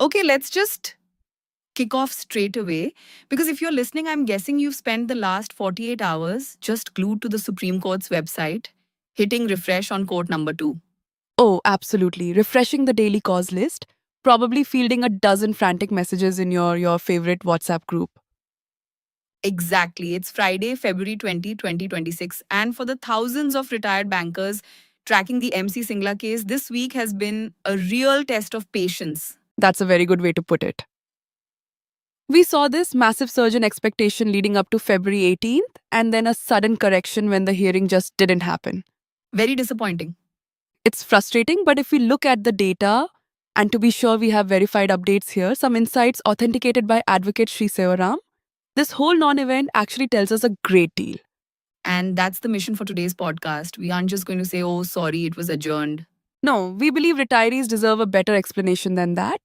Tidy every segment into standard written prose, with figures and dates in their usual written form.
Okay, let's just kick off straight away. Because if you're listening, I'm guessing you've spent the last 48 hours just glued to the Supreme Court's website, hitting refresh on court number 2. Oh, absolutely. Refreshing the daily cause list, probably fielding a dozen frantic messages in your favorite WhatsApp group. Exactly. It's Friday, February 2026. And for the thousands of retired bankers tracking the MC Singla case, this week has been a real test of patience. That's a very good way to put it. We saw this massive surge in expectation leading up to February 18th, and then a sudden correction when the hearing just didn't happen. Very disappointing. It's frustrating, but if we look at the data, and to be sure we have verified updates here, some insights authenticated by advocate Sri Sevaram, this whole non event actually tells us a great deal. And that's the mission for today's podcast. We aren't just going to say, oh, sorry, it was adjourned. No, we believe retirees deserve a better explanation than that.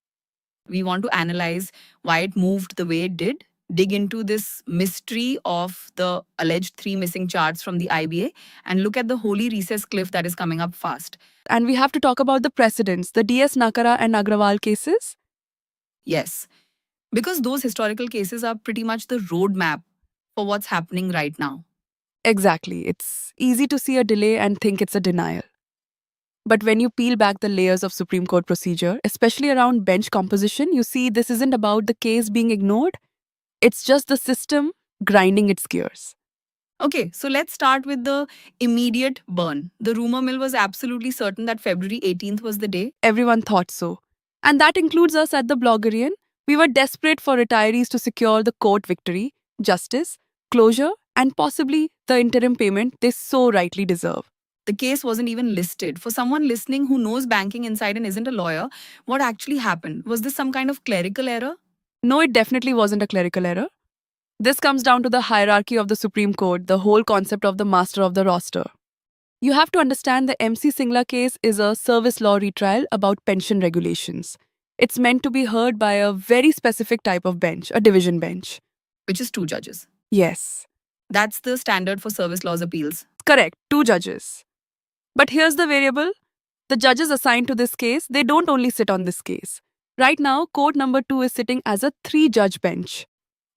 We want to analyze why it moved the way it did, dig into this mystery of the alleged 3 missing charts from the IBA, and look at the holy recess cliff that is coming up fast. And we have to talk about the precedents, the DS Nakara and Agrawal cases. Yes, because those historical cases are pretty much the roadmap for what's happening right now. Exactly. It's easy to see a delay and think it's a denial. But when you peel back the layers of Supreme Court procedure, especially around bench composition, you see this isn't about the case being ignored. It's just the system grinding its gears. Okay, so let's start with the immediate burn. The rumor mill was absolutely certain that February 18th was the day. Everyone thought so. And that includes us at the Bloggerian. We were desperate for retirees to secure the court victory, justice, closure, and possibly the interim payment they so rightly deserve. The case wasn't even listed. For someone listening who knows banking inside and isn't a lawyer, what actually happened? Was this some kind of clerical error? No, it definitely wasn't a clerical error. This comes down to the hierarchy of the Supreme Court, the whole concept of the master of the roster. You have to understand the MC Singla case is a service law retrial about pension regulations. It's meant to be heard by a very specific type of bench, a division bench. Which is 2 judges. Yes, That's the standard for service laws appeals. correct, 2 judges. But here's the variable the judges assigned to this case, they don't only sit on this case. Right now, court number 2 is sitting as a 3 judge bench.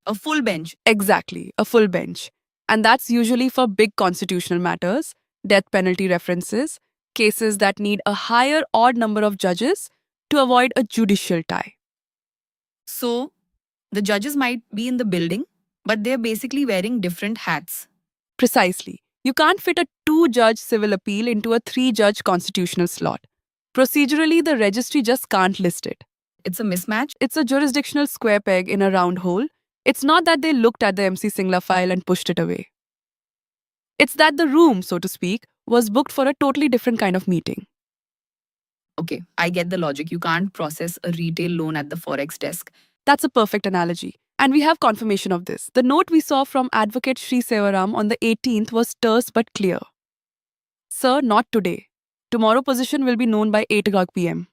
A full bench. Exactly, a full bench. And that's usually for big constitutional matters, death penalty references, cases that need a higher odd number of judges to avoid a judicial tie. So, the judges might be in the building, but they're basically wearing different hats. Precisely. You can't fit a 2 judge civil appeal into a 3 judge constitutional slot. Procedurally, the registry just can't list it. It's a mismatch. It's a jurisdictional square peg in a round hole. It's not that they looked at the MC Singla file and pushed it away. It's that the room, so to speak, was booked for a totally different kind of meeting. Okay, I get the logic. You can't process a retail loan at the Forex desk. That's a perfect analogy. And we have confirmation of this. The note we saw from Advocate Sri Sevaram on the 18th was terse but clear. Sir, not today. Tomorrow position will be known by 8 o'clock p.m.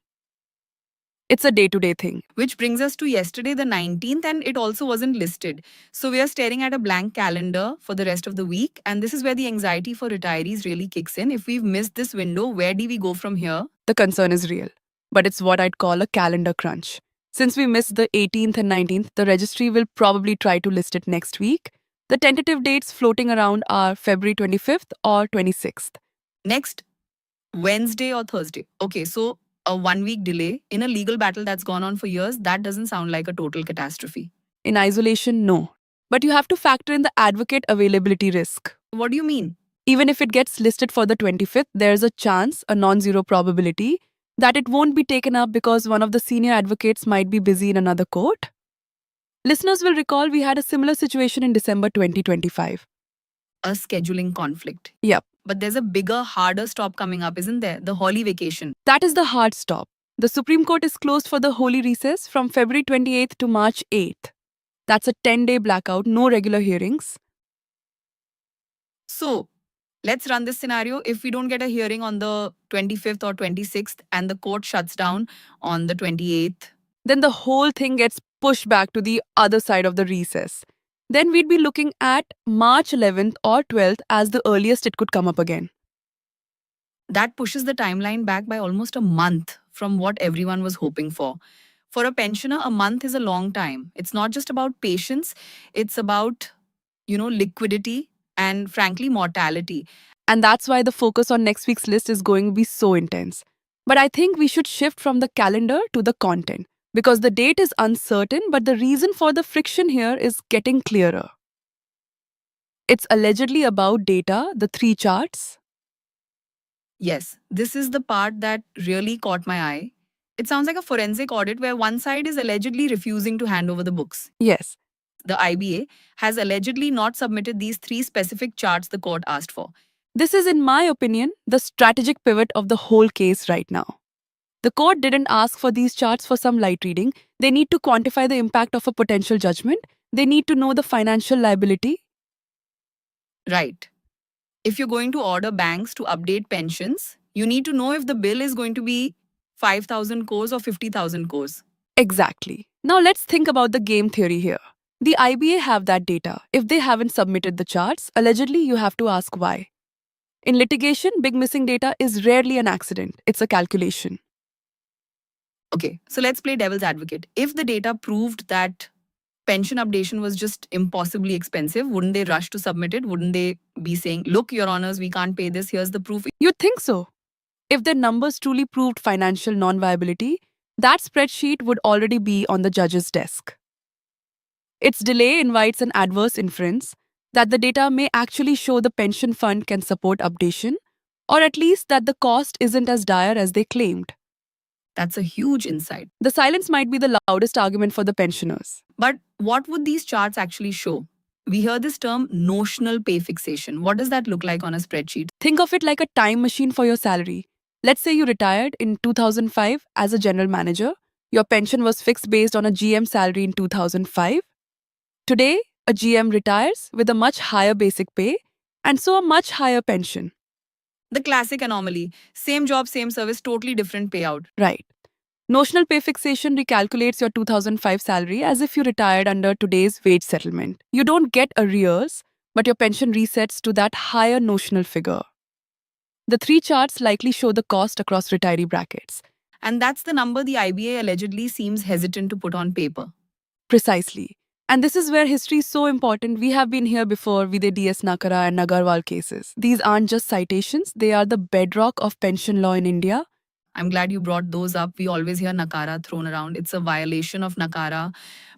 It's a day-to-day thing. Which brings us to yesterday, the 19th, and it also wasn't listed. So we are staring at a blank calendar for the rest of the week, and this is where the anxiety for retirees really kicks in. If we've missed this window, where do we go from here? The concern is real, but it's what I'd call a calendar crunch. Since we missed the 18th and 19th, the registry will probably try to list it next week. The tentative dates floating around are February 25th or 26th. Next Wednesday or Thursday. Okay, so a 1 week delay in a legal battle that's gone on for years, that doesn't sound like a total catastrophe. In isolation, no. But you have to factor in the advocate availability risk. What do you mean? Even if it gets listed for the 25th, there's a chance, a non zero probability, that it won't be taken up because one of the senior advocates might be busy in another court. Listeners will recall we had a similar situation in December 2025. A scheduling conflict. Yep. But there's a bigger, harder stop coming up, isn't there? The Holi vacation. That is the hard stop. The Supreme Court is closed for the holy recess from February 28th to March 8th. That's a 10-day blackout, no regular hearings. So, let's run this scenario. If we don't get a hearing on the 25th or 26th and the court shuts down on the 28th, Then the whole thing gets pushed back to the other side of the recess. Then we'd be looking at March 11th or 12th as the earliest it could come up again. that pushes the timeline back by almost a month from what everyone was hoping for. For a pensioner, a month is a long time. It's not just about patience, it's about, liquidity and frankly, mortality. And that's why the focus on next week's list is going to be so intense. But I think we should shift from the calendar to the content because the date is uncertain, but the reason for the friction here is getting clearer. It's allegedly about data, the three charts. Yes, this is the part that really caught my eye. It sounds like a forensic audit where one side is allegedly refusing to hand over the books. Yes, The IBA has allegedly not submitted these three specific charts the court asked for. this is, in my opinion, the strategic pivot of the whole case right now. The court didn't ask for these charts for some light reading. They need to quantify the impact of a potential judgment. They need to know the financial liability. Right. If you're going to order banks to update pensions, you need to know if the bill is going to be 5,000 crores or 50,000 crores. Exactly. Now let's think about the game theory here. The IBA have that data. If they haven't submitted the charts, allegedly you have to ask why. In litigation, big missing data is rarely an accident. It's a calculation. Okay, so let's play devil's advocate. If the data proved that pension updation was just impossibly expensive, wouldn't they rush to submit it? Wouldn't they be saying, look, your honors, we can't pay this, here's the proof? You'd think so. If their numbers truly proved financial non viability, that spreadsheet would already be on the judge's desk. Its delay invites an adverse inference that the data may actually show the pension fund can support updation, or at least that the cost isn't as dire as they claimed. That's a huge insight. The silence might be the loudest argument for the pensioners. But what would these charts actually show? We hear this term notional pay fixation. What does that look like on a spreadsheet? Think of it like a time machine for your salary. Let's say you retired in 2005 as a general manager. Your pension was fixed based on a GM salary in 2005. Today, a GM retires with a much higher basic pay and so a much higher pension. The classic anomaly. Same job, same service, totally different payout. Right. Notional pay fixation recalculates your 2005 salary as if you retired under today's wage settlement. You don't get arrears, but your pension resets to that higher notional figure. The three charts likely show the cost across retiree brackets. And that's the number the IBA allegedly seems hesitant to put on paper. Precisely. And this is where history is so important. We have been here before with the DS Nakara and Nagarwal cases. These aren't just citations, they are the bedrock of pension law in India. I'm glad you brought those up. We always hear Nakara thrown around. It's a violation of Nakara.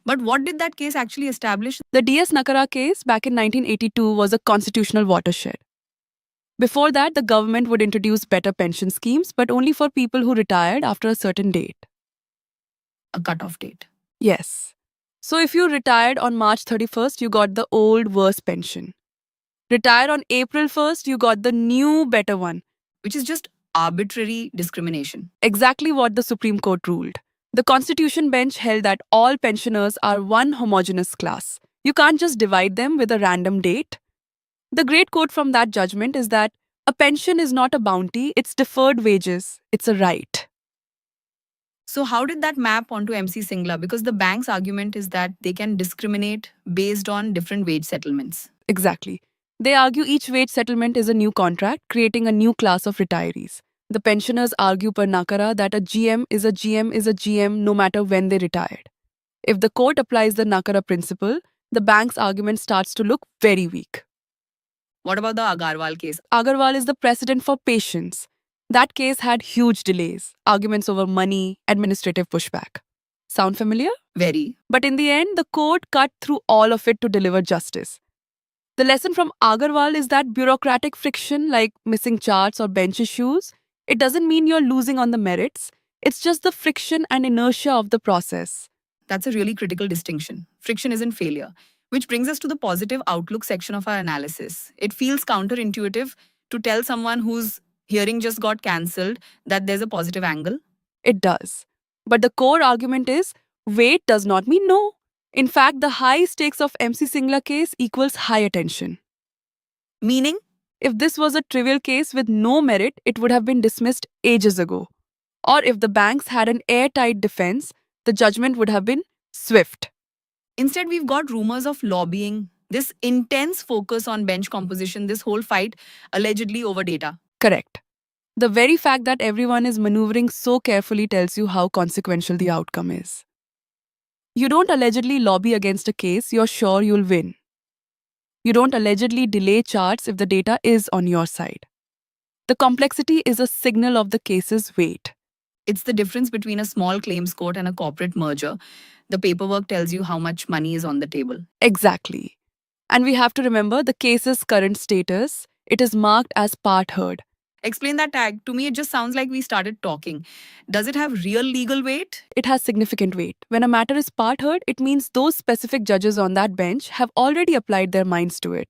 But what did that case actually establish? The DS Nakara case back in 1982 was a constitutional watershed. Before that, the government would introduce better pension schemes, but only for people who retired after a certain date. A cutoff date. Yes. So if you retired on March 31st, you got the old, worse pension. Retired on April 1st, you got the new, better one. Which is just arbitrary discrimination. Exactly what the Supreme Court ruled. The Constitution bench held that all pensioners are one homogeneous class. You can't just divide them with a random date. The great quote from that judgment is that a pension is not a bounty, it's deferred wages, it's a right. So how did that map onto MC Singla? Because the bank's argument is that they can discriminate based on different wage settlements. Exactly. They argue each wage settlement is a new contract, creating a new class of retirees. The pensioners argue per Nakara that a GM is a GM is a GM no matter when they retired. If the court applies the Nakara principle, the bank's argument starts to look very weak. What about the Agarwal case? Agarwal is the precedent for patience. That case had huge delays, arguments over money, administrative pushback. Sound familiar? Very. But in the end, the court cut through all of it to deliver justice. The lesson from Agarwal is that bureaucratic friction, like missing charts or bench issues, it doesn't mean you're losing on the merits. It's just the friction and inertia of the process. That's a really critical distinction. Friction isn't failure. Which brings us to the positive outlook section of our analysis. It feels counterintuitive to tell someone whose hearing just got cancelled that there's a positive angle. It does. But the core argument is wait does not mean no. In fact, the high stakes of MC Singla case equals high attention. Meaning, If this was a trivial case with no merit, it would have been dismissed ages ago. Or if the banks had an airtight defense, the judgment would have been swift. instead, we've got rumors of lobbying, this intense focus on bench composition, this whole fight allegedly over data. Correct. The very fact that everyone is maneuvering so carefully tells you how consequential the outcome is. You don't allegedly lobby against a case you're sure you'll win. You don't allegedly delay charts if the data is on your side. The complexity is a signal of the case's weight. It's the difference between a small claims court and a corporate merger. The paperwork tells you how much money is on the table. Exactly. And we have to remember the case's current status. It is marked as part heard. Explain that tag. To me, it just sounds like we started talking. Does it have real legal weight? It has significant weight. When a matter is part heard, it means those specific judges on that bench have already applied their minds to it.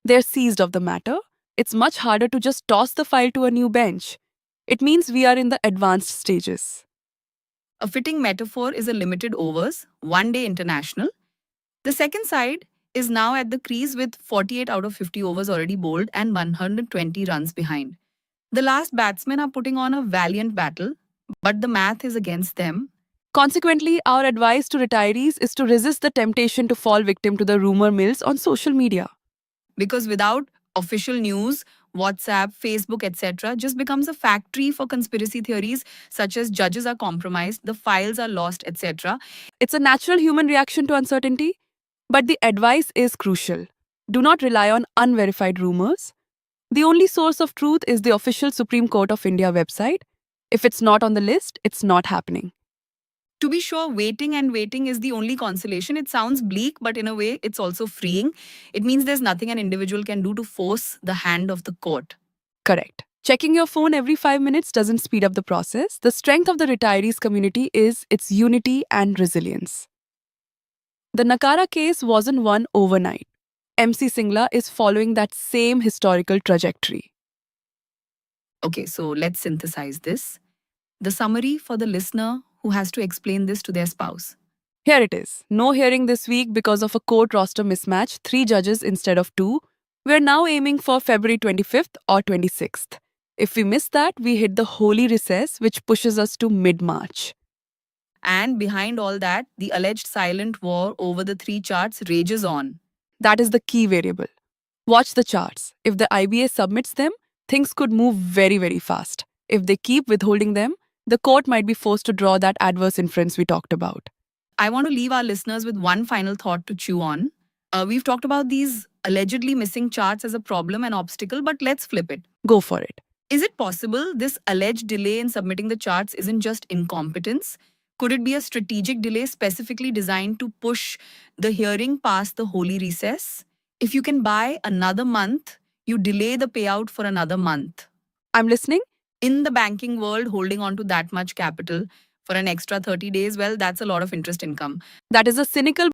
They're seized of the matter. It's much harder to just toss the file to a new bench. It means we are in the advanced stages. A fitting metaphor is a limited overs, one day international. The second side is now at the crease with 48 out of 50 overs already bowled and 120 runs behind. The last batsmen are putting on a valiant battle, but the math is against them. Consequently, our advice to retirees is to resist the temptation to fall victim to the rumor mills on social media. Because without official news, WhatsApp, Facebook, etc., just becomes a factory for conspiracy theories such as judges are compromised, the files are lost, etc. It's a natural human reaction to uncertainty, but the advice is crucial. Do not rely on unverified rumors. The only source of truth is the official Supreme Court of India website. If it's not on the list, it's not happening. To be sure, waiting and waiting is the only consolation. It sounds bleak, but in a way, it's also freeing. It means there's nothing an individual can do to force the hand of the court. Correct. Checking your phone every 5 minutes doesn't speed up the process. The strength of the retirees community is its unity and resilience. The Nakara case wasn't won overnight. MC Singla is following that same historical trajectory. Okay, so let's synthesize this. The summary for the listener who has to explain this to their spouse. Here it is. No hearing this week because of a court roster mismatch, 3 judges instead of 2. We're now aiming for February 25th or 26th. If we miss that, we hit the holy recess, which pushes us to mid-March. And behind all that, the alleged silent war over the 3 charts rages on. That is the key variable. Watch the charts. If the IBA submits them, things could move very, very fast. If they keep withholding them, the court might be forced to draw that adverse inference we talked about. I want to leave our listeners with one final thought to chew on. We've talked about these allegedly missing charts as a problem and obstacle, but let's flip it. Go for it. Is it possible this alleged delay in submitting the charts isn't just incompetence? Could it be a strategic delay specifically designed to push the hearing past the holy recess? If you can buy another month, you delay the payout for another month. I'm listening. In the banking world, holding on to that much capital for an extra 30 days, well, that's a lot of interest income. That is a cynical